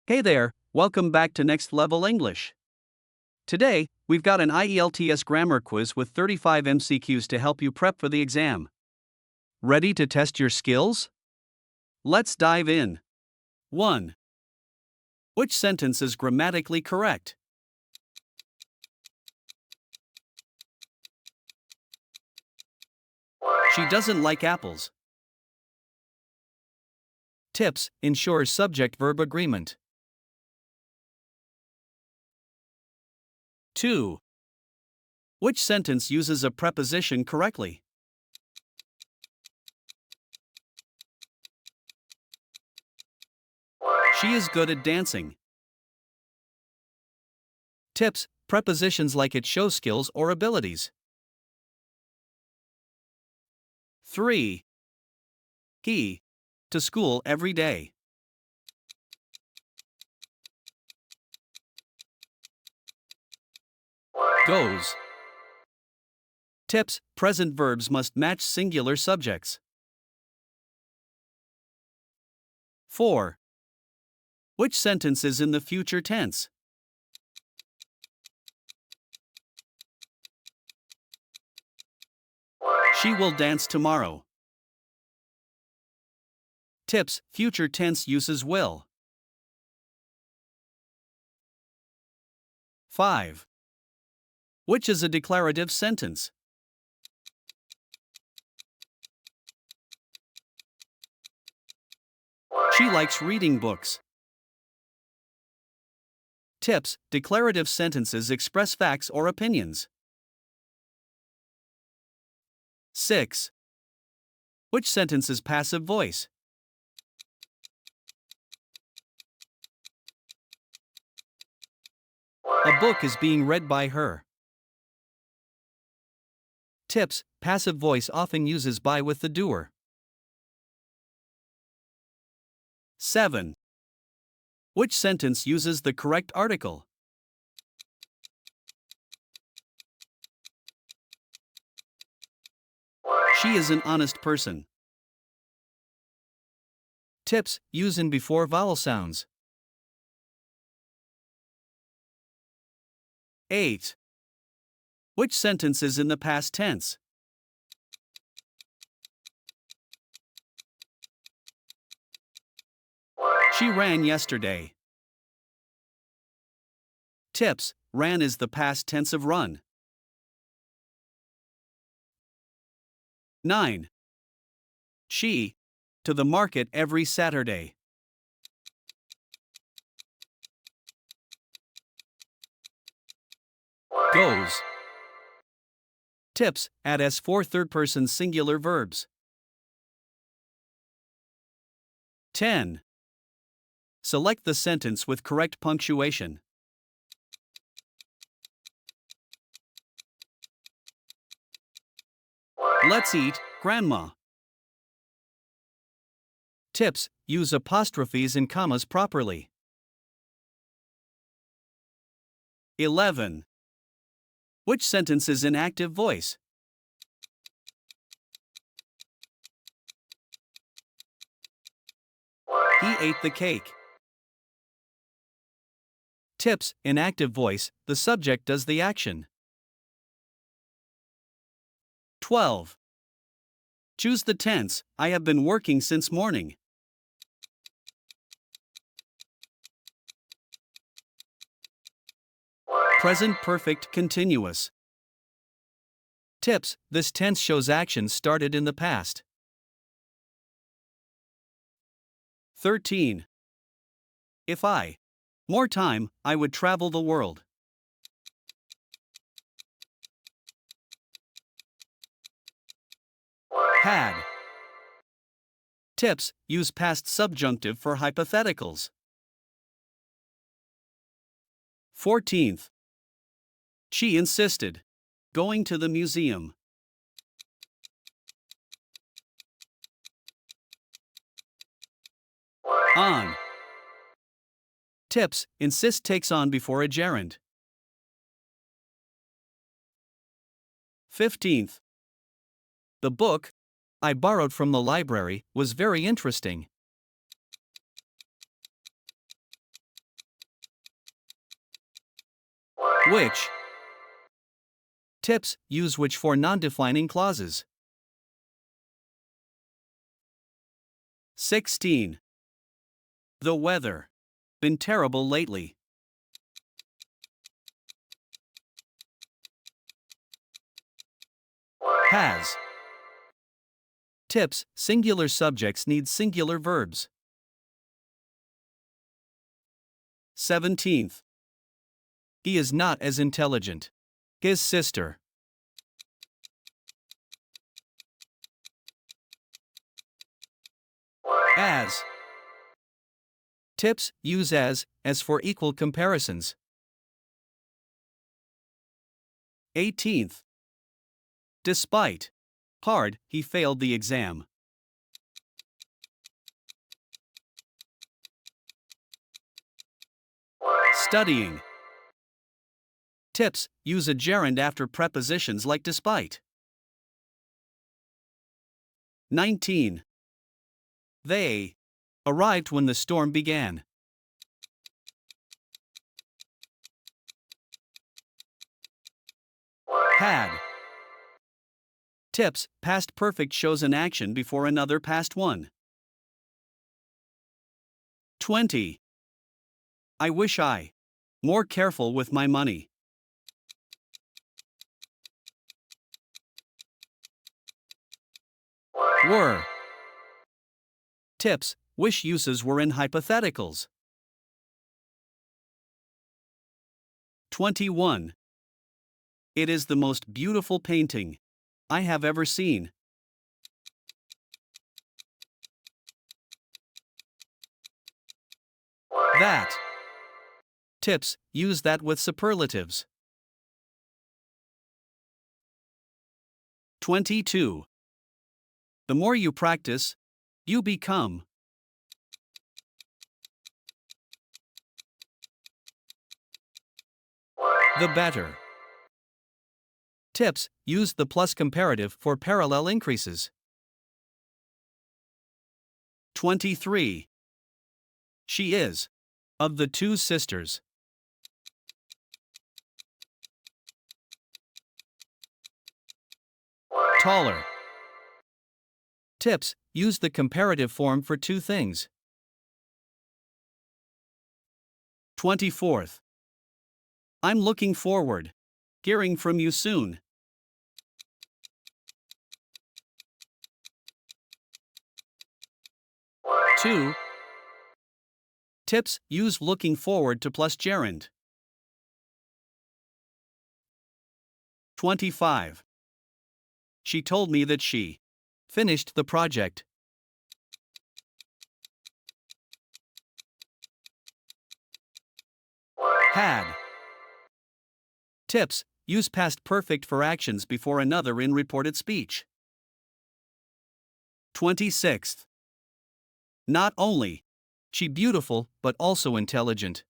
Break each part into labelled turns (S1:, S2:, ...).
S1: Hey there, welcome back to Next Level English. Today, we've got an IELTS Grammar Quiz with 35 MCQs to help you prep for the exam. Ready to test your skills? Let's dive in. 1. Which sentence is grammatically correct? She doesn't like apples. Tips: ensure subject-verb agreement. 2. Which sentence uses a preposition correctly? She is good at dancing. Tips: prepositions like it show skills or abilities. 3. He to school every day. Goes. Tips: present verbs must match singular subjects. 4. Which sentence is in the future tense? She will dance tomorrow. Tips: future tense uses will. 5. Which is a declarative sentence? She likes reading books. Tips: declarative sentences express facts or opinions. 6. Which sentence is passive voice? A book is being read by her. Tips: passive voice often uses by with the doer. 7. Which sentence uses the correct article? She is an honest person. Tips: use in before vowel sounds. 8. Which sentence is in the past tense? She ran yesterday. Tips: ran is the past tense of run. 9. She to the market every Saturday. Goes. Tips: add s for third person singular verbs. 10. Select the sentence with correct punctuation. Let's eat, Grandma. Tips: use apostrophes and commas properly. 11. Which sentence is in active voice? He ate the cake. Tips: in active voice, the subject does the action. 12. Choose the tense: I have been working since morning. Present perfect continuous. Tips: this tense shows actions started in the past. 13. If I more time, I would travel the world. Had. Tips: use past subjunctive for hypotheticals. 14th. She insisted. Going to the museum. On. Tips: insist takes on before a gerund. 15th. The book I borrowed from the library was very interesting. Which. Tips, use which for non-defining clauses. 16. The weather. Been terrible lately. Has. Tips, singular subjects need singular verbs. 17th. He is not as intelligent. His sister. As. Tips, use as for equal comparisons. 18th. Despite. Hard, he failed the exam. Studying. Tips, use a gerund after prepositions like despite. 19. They arrived when the storm began. Had. Tips, past perfect shows an action before another past one. 20. I wish I more careful with my money. Were. Tips, wish uses were in hypotheticals. 21. It is the most beautiful painting I have ever seen. That. Tips, use that with superlatives. 22. The more you practice, you become. The better. Tips, use the plus comparative for parallel increases. 23. She is of the two sisters. Taller. Tips, use the comparative form for two things. 24th. I'm looking forward hearing from you soon. Two. Tips, use looking forward to plus gerund. 25. She told me that she finished the project. Had. Tips, use past perfect for actions before another in reported speech. 26th. Not only she beautiful but also intelligent.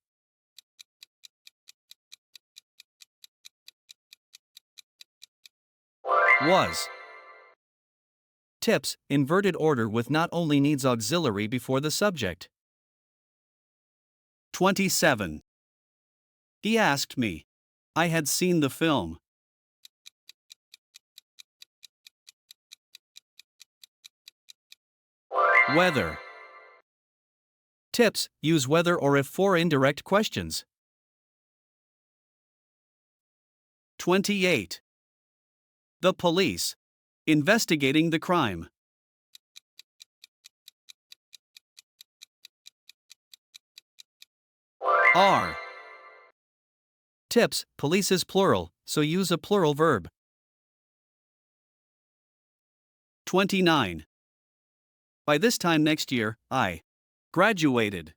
S1: Was. Tips, inverted order with not only needs auxiliary before the subject. 27. He asked me. I had seen the film. Whether. Tips, use whether or if for indirect questions. 28. The police. Investigating the crime. Are. Tips, police is plural, so use a plural verb. 29. By this time next year, I graduated.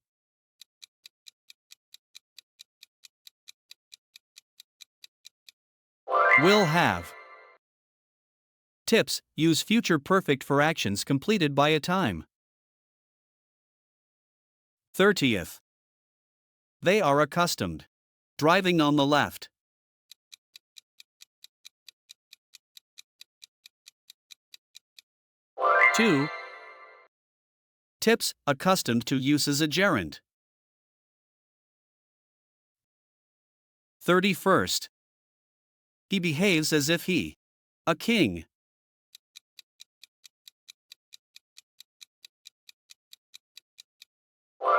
S1: Will have. Tips, use future perfect for actions completed by a time. 30th. They are accustomed driving on the left. Two. Tips, accustomed to use as a gerund. 31st. He behaves as if a king.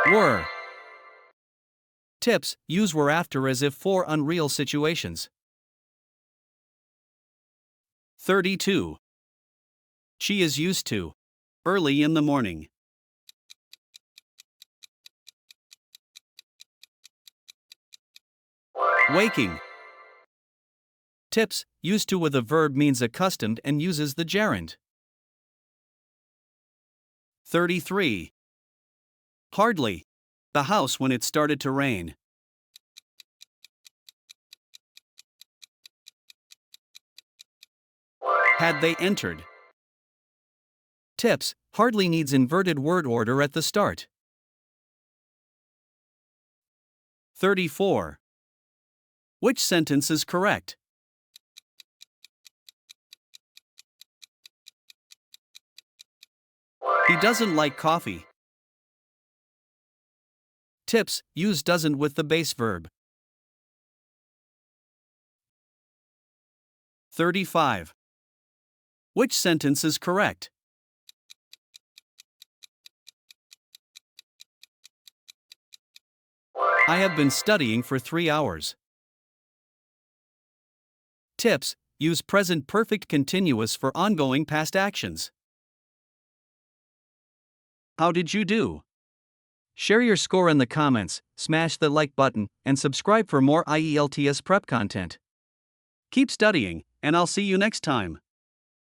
S1: Were. Tips, use were after as if for unreal situations. 32. She is used to. Early in the morning. Waking. Tips, used to with a verb means accustomed and uses the gerund. 33. Hardly. The house when it started to rain. Had they entered. Tips, hardly needs inverted word order at the start. 34. Which sentence is correct? He doesn't like coffee. Tips, use doesn't with the base verb. 35. Which sentence is correct? I have been studying for 3 hours. Tips, use present perfect continuous for ongoing past actions. How did you do? Share your score in the comments, smash the like button, and subscribe for more IELTS prep content. Keep studying, and I'll see you next time.